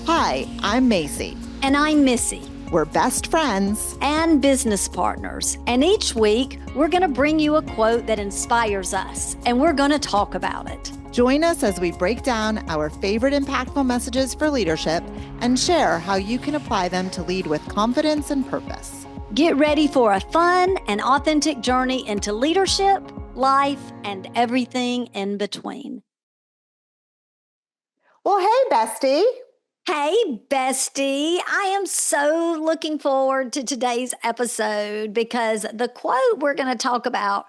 Hi, I'm Mayce. And I'm Missy. We're best friends and business partners. And each week, we're going to bring you a quote that inspires us, and we're going to talk about it. Join us as we break down our favorite impactful messages for leadership and share how you can apply them to lead with confidence and purpose. Get ready for a fun and authentic journey into leadership, life, and everything in between. Well, hey, bestie. Hey, bestie. I am so looking forward to today's episode because the quote we're going to talk about,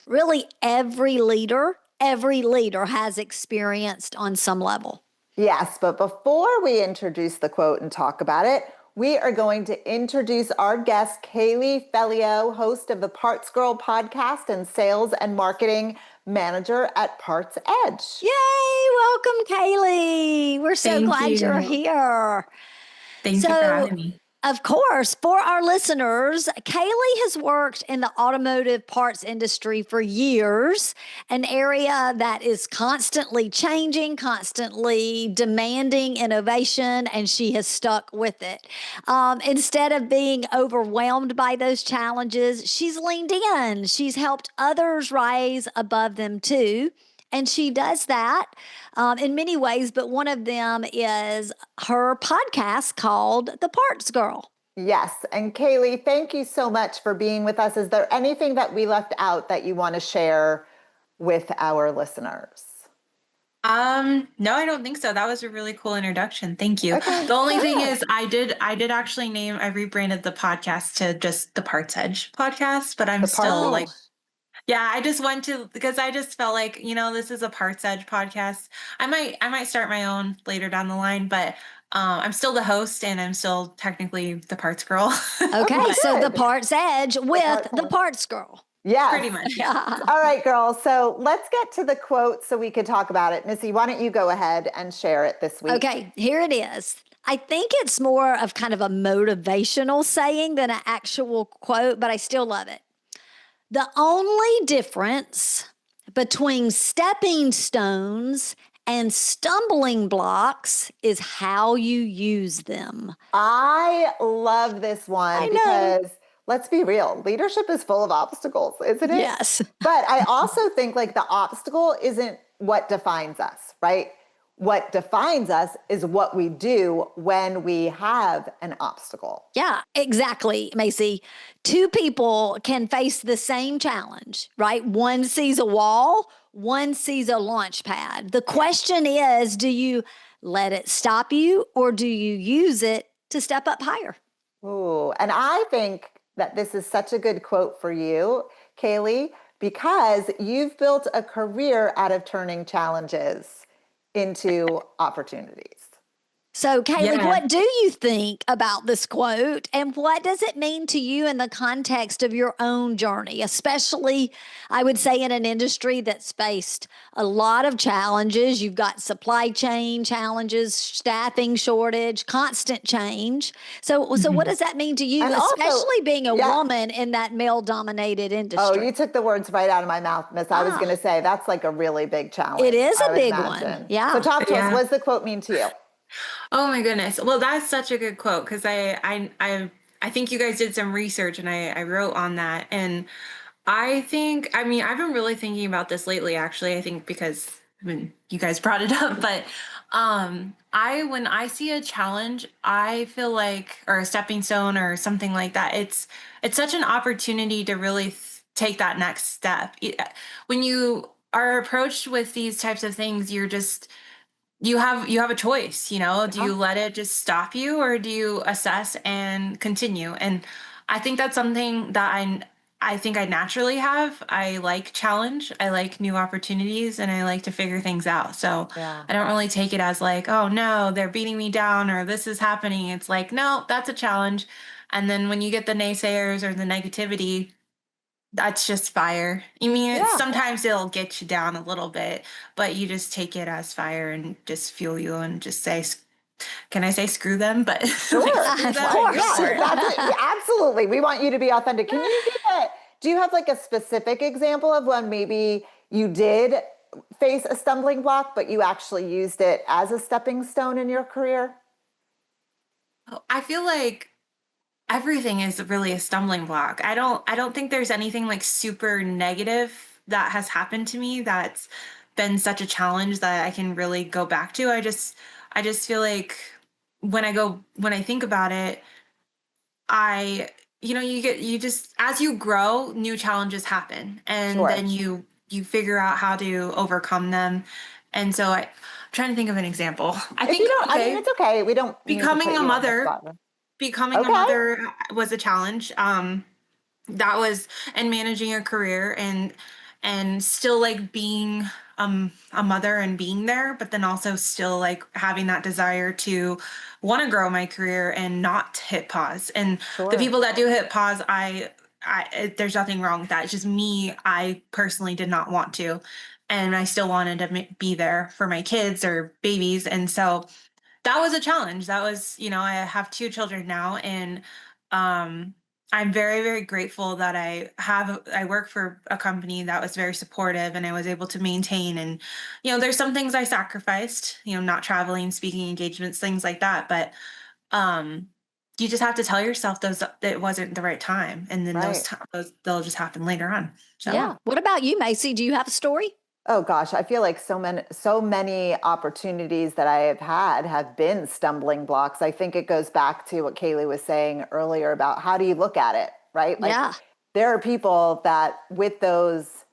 really every leader has experienced on some level. Yes, but before we introduce the quote and talk about it, we are going to introduce our guest, Kaylee Felio, host of the Parts Girl podcast and sales and marketing manager at Parts Edge. Yay! Welcome, Kaylee. We're so glad you're here. Thank you for having me. Of course, for our listeners, Kaylee has worked in the automotive parts industry for years, an area that is constantly changing, constantly demanding innovation, and she has stuck with it. Instead of being overwhelmed by those challenges, she's leaned in. She's helped others rise above them too. And she does that in many ways, but one of them is her podcast called The Parts Girl. Yes. And Kaylee, thank you so much for being with us. Is there anything that we left out that you want to share with our listeners? No, I don't think so. That was a really cool introduction. Thank you. Okay, the only thing is I did actually I rebranded the podcast to just the Parts Edge podcast, but I'm still like, yeah, I just went to, because I just felt like, this is a Parts Edge podcast. I might start my own later down the line, but I'm still the host and I'm still technically the Parts Girl. Okay, so the Parts Edge with the Parts Girl. Yeah, pretty much. Yeah. All right, girls. So let's get to the quote so we can talk about it. Missy, why don't you go ahead and share it this week? Okay, here it is. I think it's more of kind of a motivational saying than an actual quote, but I still love it. The only difference between stepping stones and stumbling blocks is how you use them. I love this one because let's be real, leadership is full of obstacles, isn't it? Yes. But I also think like the obstacle isn't what defines us, right? What defines us is what we do when we have an obstacle. Yeah, exactly, Mayce. Two people can face the same challenge, right? One sees a wall, one sees a launch pad. The question is, do you let it stop you or do you use it to step up higher? Ooh, and I think that this is such a good quote for you, Kaylee, because you've built a career out of turning challenges into opportunities. So, Kaylee, what do you think about this quote and what does it mean to you in the context of your own journey, especially, I would say, in an industry that's faced a lot of challenges? You've got supply chain challenges, staffing shortage, constant change. So what does that mean to you, and especially also, being a woman in that male-dominated industry? Oh, you took the words right out of my mouth, Miss. I was going to say that's like a really big challenge. It is a big one. Yeah. So talk to us. What does the quote mean to you? Oh my goodness. Well, that's such a good quote because I think you guys did some research and I wrote on that. And I've been really thinking about this lately, actually, I think because when you guys brought it up, but when I see a challenge, I feel like, or a stepping stone or something like that, it's such an opportunity to really take that next step. When you are approached with these types of things, you have a choice, do you let it just stop you or do you assess and continue? And I think that's something that I think I naturally have. I like challenge. I like new opportunities and I like to figure things out. So I don't really take it as like, oh no, they're beating me down or this is happening. It's like, no, that's a challenge. And then when you get the naysayers or the negativity, that's just fire. Sometimes it'll get you down a little bit, but you just take it as fire and just fuel you and just say, can I say screw them? But sure, of course. Absolutely. We want you to be authentic. Can you do you have like a specific example of when maybe you did face a stumbling block, but you actually used it as a stepping stone in your career? I feel like everything is really a stumbling block. I don't think there's anything like super negative that has happened to me that's been such a challenge that I can really go back to. I just feel like when I think about it, I you just as you grow, new challenges happen and Sure. then you figure out how to overcome them. And so I'm trying to think of an example. I If you think don't, I mean, okay, it's okay. We don't need to becoming put a you on the mother spot. becoming a Okay. mother was a challenge. That was and managing a career and still like being a mother and being there, but then also still like having that desire to want to grow my career and not hit pause. And the Sure. people that do hit pause, there's nothing wrong with that. It's just me. I personally did not want to, and I still wanted to be there for my kids or babies, and so that was a challenge. That was, I have two children now, and um, I'm very, very grateful that I work for a company that was very supportive and I was able to maintain. And, there's some things I sacrificed, not traveling, speaking engagements, things like that. But um, you just have to tell yourself those that it wasn't the right time, and then Right. those they'll just happen later on. So. Yeah. Yeah. What about you, Macy? Do you have a story? Oh gosh, I feel like so many opportunities that I have had have been stumbling blocks. I think it goes back to what Kaylee was saying earlier about how do you look at it, right? Like Yeah. there are people that with those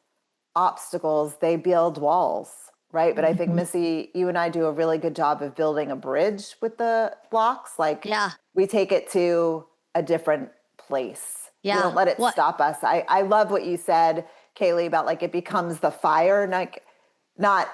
obstacles, they build walls, right? But I think Mhm. Missy, you and I do a really good job of building a bridge with the blocks. Like Yeah. we take it to a different place. We Yeah. don't let it What? stop us. I love what you said, Kaylee, about like it becomes the fire, like not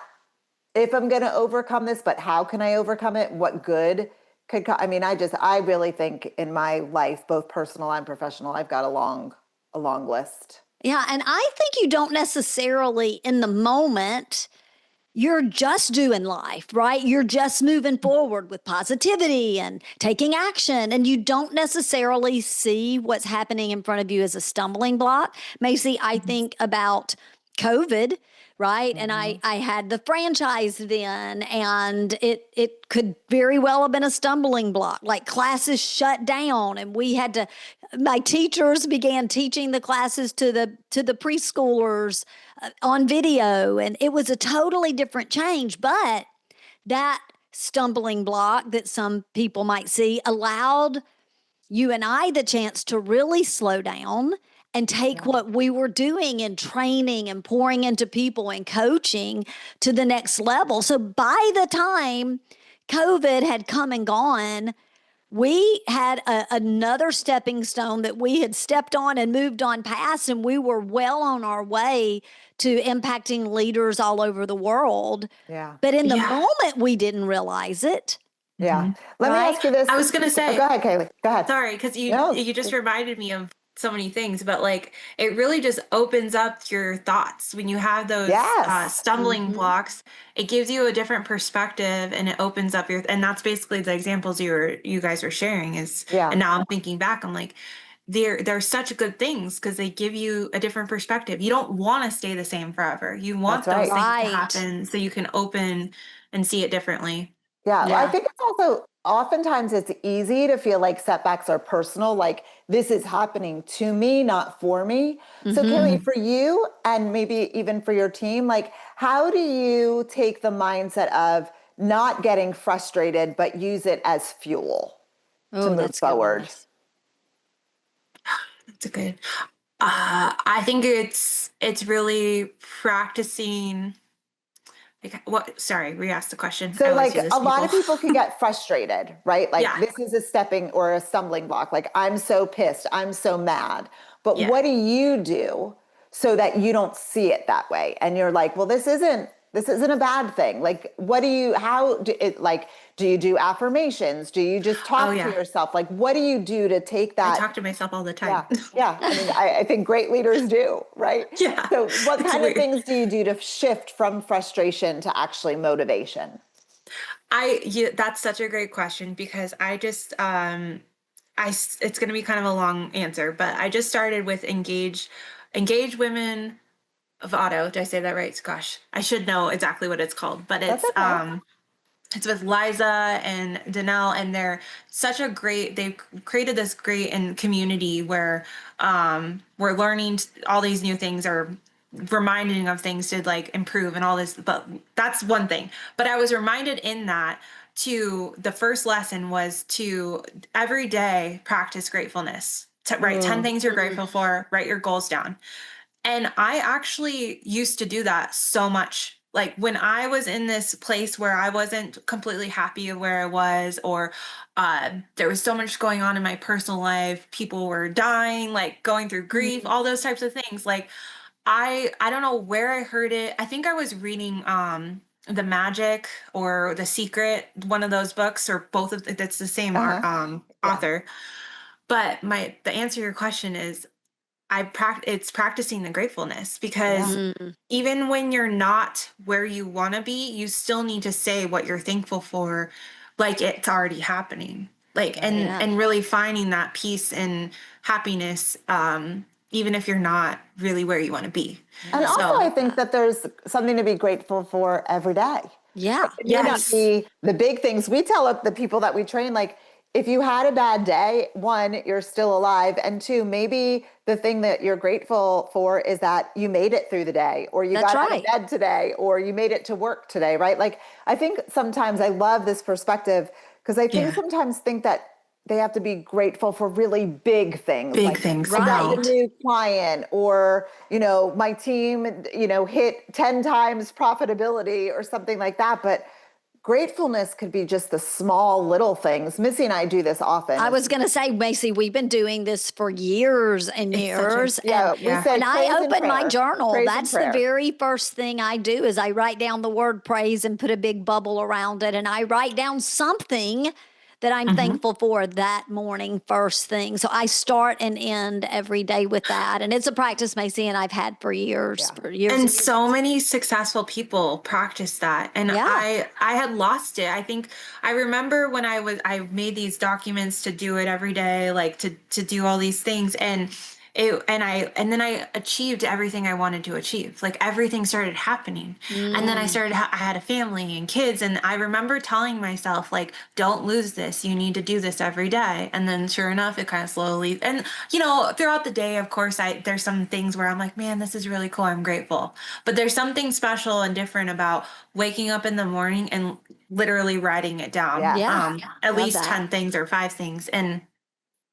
if I'm going to overcome this, but how can I overcome it? What good could come? I mean, I really think in my life, both personal and professional, I've got a long list. Yeah. And I think you don't necessarily in the moment, you're just doing life, right? You're just moving forward with positivity and taking action. And you don't necessarily see what's happening in front of you as a stumbling block. Macy, I think about COVID, right? And I, Mhm. I had the franchise then, and it could very well have been a stumbling block. Like classes shut down, and we had to. My teachers began teaching the classes to the preschoolers on video, and it was a totally different change. But that stumbling block that some people might see allowed you and I the chance to really slow down and take Yeah. what we were doing in training and pouring into people and coaching to the next level. So by the time COVID had come and gone, we had another stepping stone that we had stepped on and moved on past, and we were well on our way to impacting leaders all over the world. Yeah. But in the Yeah. moment, we didn't realize it, Yeah. hmm Let me right? ask you this. I was gonna Oh, go say, ahead, Kaylee. Go ahead. sorry, because you No. you just reminded me of so many things, but like it really just opens up your thoughts when you have those Yes. stumbling Mm-hmm. blocks. It gives you a different perspective, and it opens up and that's basically the examples you guys were sharing is. Yeah. And now I'm thinking back, I'm like, they're such good things because they give you a different perspective. You don't want to stay the same forever. You That's want those right. things to Right. happen so you can open and see it differently. Yeah. Well, I Yeah. think it's also oftentimes it's easy to feel like setbacks are personal, like this is happening to me, not for me. So, Mm-hmm. Kaylee, for you and maybe even for your team, like how do you take the mindset of not getting frustrated, but use it as fuel to Oh, move that's a good one, forward? Mace. That's a good. I think it's really practicing. Like what? Sorry, re-ask the question. I So, always like, do this a to lot people. of people can get frustrated, right? Like, Yeah, this is a stepping or a stumbling block. Like, I'm so pissed. I'm so mad. But yeah. what do you do so that you don't see it that way? And you're like, well, this isn't a bad thing. Like, what do you, how do it, like, do you do affirmations? Do you just Oh talk to yeah. yourself? Like, what do you do to take I that? talk to myself all the Yeah. time. Yeah. I mean, I think great leaders do, right? Yeah, So, what it's kind of weird. things do you do to shift from frustration to actually motivation? Yeah, that's such a great question because I just it's going to be kind of a long answer, but I just started with engage women of auto. Did I say that right? Gosh, I should know exactly what it's called, but That's it's okay. It's with Liza and Danelle, and they've created this great and community where we're learning all these new things, or reminding of things to like improve and all this. But that's one thing. But I was reminded in that, to the first lesson was to every day practice gratefulness. To write 10 things you're grateful for, write your goals down. And I actually used to do that so much. Like when I was in this place where I wasn't completely happy where I was, or there was so much going on in my personal life, people were dying, like going through grief, all those types of things. Like I don't know where I heard it. I think I was reading The Magic or The Secret, one of those books, or both of that's the same Yeah. author. But the answer to your question is it's practicing the gratefulness, because even when you're not where you want to be, you still need to say what you're thankful for, like it's already happening. Like, and really finding that peace and happiness, even if you're not really where you want to be. And also, I think that there's something to be grateful for every day. Yeah. It may not be the big things. We tell the people that we train, like, if you had a bad day, one, you're still alive. And two, maybe the thing that you're grateful for is that you made it through the day, or you got out of bed today, or you made it to work today, right? Like, I think sometimes I love this perspective, because I think sometimes think that they have to be grateful for really big things. Big like, things. I got a new client, or, my team, hit 10 times profitability or something like that. But gratefulness could be just the small little things. Missy and I do this often. I was going to say, Macy, we've been doing this for years and years. We say and I open my journal. Praise That's the very first thing I do is I write down the word praise and put a big bubble around it. And I write down something that I'm thankful for that morning, first thing. So I start and end every day with that. And it's a practice, Macy, and I've had for years. And so many successful practice that. And I had lost it. I think I remember when I made these documents to do it every day, like to do all these things. And then I achieved everything I wanted to achieve. Like everything started happening. And then I had a family and kids. And I remember telling myself, like, don't lose this. You need to do this every day. And then sure enough, it kind of slowly, and throughout the day, of course, there's some things where I'm like, man, this is really cool. I'm grateful. But there's something special and different about waking up in the morning and literally writing it down. At least 10 things or 5 things. And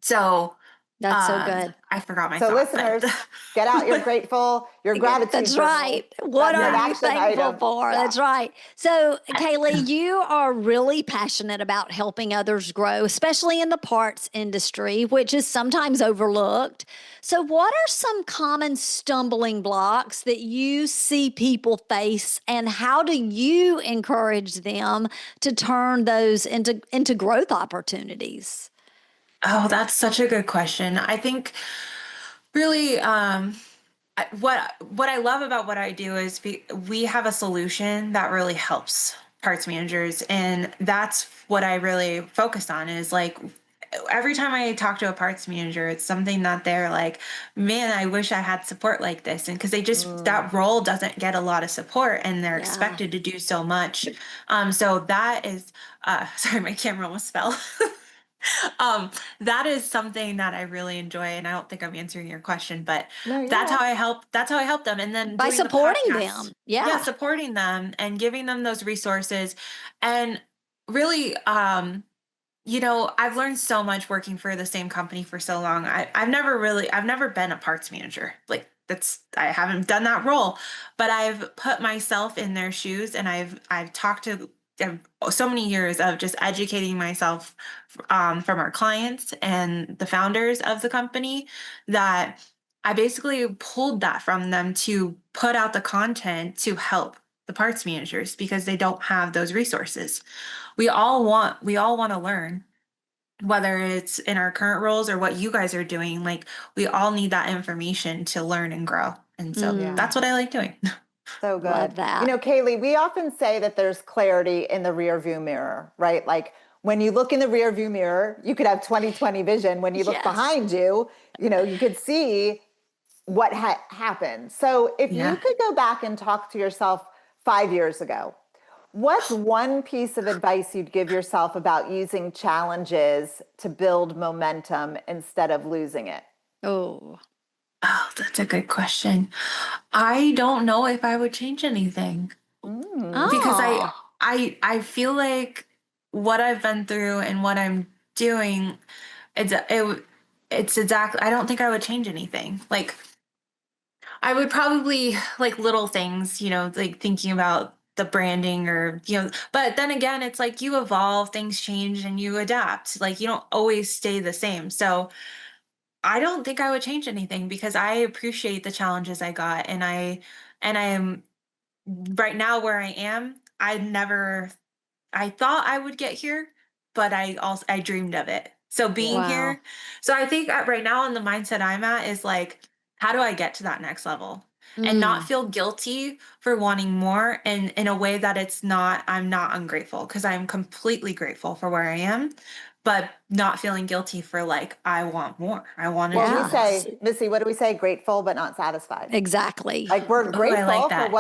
so that's so good. I forgot my So listeners, get out your gratitude. That's right. What are you thankful for? Yeah. That's right. So Kaylee, you are really passionate about helping others grow, especially in the parts industry, which is sometimes overlooked. So what are some common stumbling blocks that you see people face, and how do you encourage them to turn those into growth opportunities? Oh, that's such a good question. I think really what I love about what I do is we have a solution that really helps parts managers, and that's what I really focus on. Is like every time I talk to a parts manager, it's something that they're like, man, I wish I had support like this. And because that role doesn't get a lot of support, and they're expected to do so much. So that is sorry, my camera almost fell. That is something that I really enjoy, and I don't think I'm answering your question, but that's how I help them. And then by supporting them. Supporting them and giving them those resources. And really, I've learned so much working for the same company for so long. I've never been a parts manager. Like I haven't done that role, but I've put myself in their shoes, and I've talked to so many years of just educating myself from our clients and the founders of the company, that I basically pulled that from them to put out the content to help the parts managers, because they don't have those resources. We all want to learn, whether it's in our current roles or what you guys are doing. Like, we all need that information to learn and grow. And so that's what I like doing. So good. Love that. Kaylee, we often say that there's clarity in the rear view mirror, right? Like when you look in the rear view mirror, you could have 20/20 vision. When you look behind you, you could see what happened. So if you could go back and talk to yourself 5 years ago, What's one piece of advice you'd give yourself about using challenges to build momentum instead of losing it? Oh, Oh, that's a good question. I don't know if I would change anything because oh, I feel like what I've been through and what I'm doing, it's exactly. I don't think I would change anything. Like I would probably like little things, like thinking about the branding or, but then again, it's like you evolve, things change and you adapt. Like you don't always stay the same. So I don't think I would change anything because I appreciate the challenges I got and I am right now where I am. I thought I would get here, but I dreamed of it. So being Yeah. wow. here, so I think right now in the mindset I'm at is like, how do I get to that next level? And not Mm, feel guilty for wanting more and in a way that I'm not ungrateful because I'm completely grateful for where I am, but not feeling guilty for like, I want more. I want to Well, do we yeah, more. say, Missy, what do we say? Grateful but not satisfied. exactly. Like we're Oh, I like grateful for that.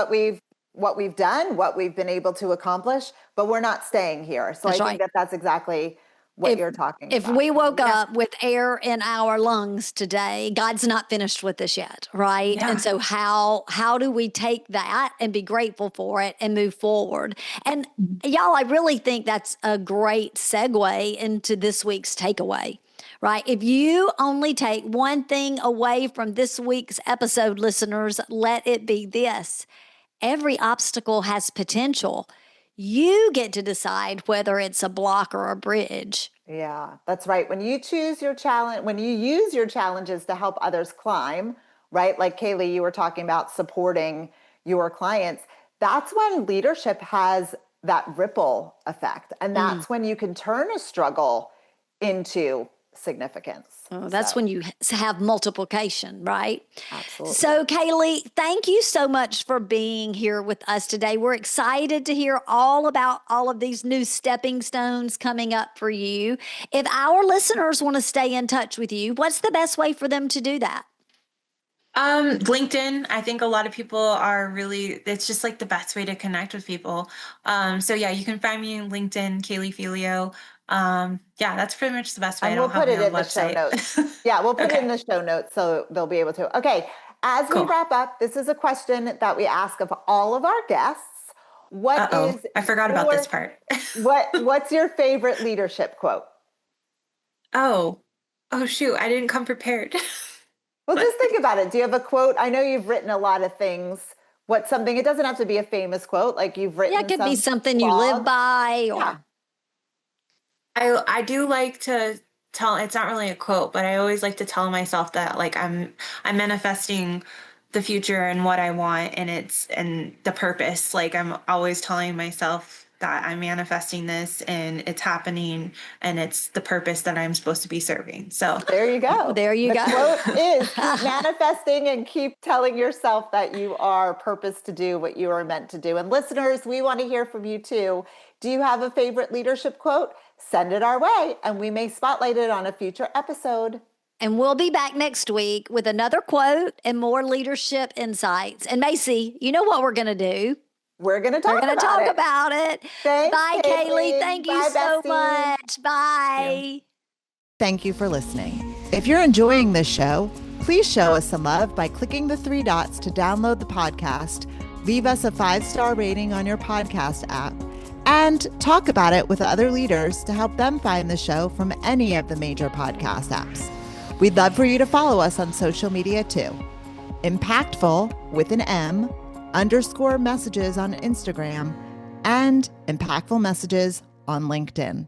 what we've done, what we've been able to accomplish, but we're not staying here. So I That's think right. that that's exactly what If you're talking if about. we woke Yeah. up with air in our lungs today, God's not finished with us yet, right? And Yeah. so how do we take that and be grateful for it and move forward? And y'all, I really think that's a great segue into this week's takeaway. Right. If you only take one thing away from this week's episode, listeners, let it be this: every obstacle has potential. You get to decide whether it's a block or a bridge. Yeah, that's right. When you choose your challenge, when you use your challenges to help others climb, right? Like Kaylee, you were talking about supporting your clients. That's when leadership has that ripple effect. And Mm. that's when you can turn a struggle into significance. Oh, that's So, when you have multiplication, right? absolutely. So, Kaylee, thank you so much for being here with us today. We're excited to hear all about all of these new stepping stones coming up for you. If our listeners want to stay in touch with you, what's the best way for them to do that? LinkedIn, I think a lot of people are really, it's just like the best way to connect with people. So yeah, you can find me in LinkedIn, Kaylee Felio. Yeah, that's pretty much the best way. I And we'll don't have put my it own in the show website. notes. Yeah, we'll put it in Okay, the show notes so they'll be able to. Okay, as we cool. wrap up, this is a question that we ask of all of our guests. What Uh-oh, is I forgot about this your part. what's your favorite leadership quote? Oh, oh shoot, I didn't come prepared. Well, just think about it. Do you have a quote? I know you've written a lot of things. What's something? It doesn't have to be a famous quote. Like you've Yeah, it written could be some something you live blogs. by Yeah. or I do like to tell, it's not really a quote, but I always like to tell myself that like I'm manifesting the future and what I want and the purpose. Like I'm always telling myself that I'm manifesting this and it's happening and it's the purpose that I'm supposed to be serving. So There you go. there you The go. quote is keep manifesting and keep telling yourself that you are purposed to do what you are meant to do. And listeners, we want to hear from you too. Do you have a favorite leadership quote? Send it our way and we may spotlight it on a future episode. And we'll be back next week with another quote and more leadership insights. And Macy, you know what we're going to do? We're going to We're talk going to about talk it. about it. Thanks, Bye, Kaylee. Kaylee. Thank you Bye, so bestie. much. Bye. Thank you for listening. If you're enjoying this show, please show us some love by clicking the 3 dots to download the podcast, leave us a 5-star rating on your podcast app, and talk about it with other leaders to help them find the show from any of the major podcast apps. We'd love for you to follow us on social media too. Impactful with an M _ messages on Instagram and Impactful Messages on LinkedIn.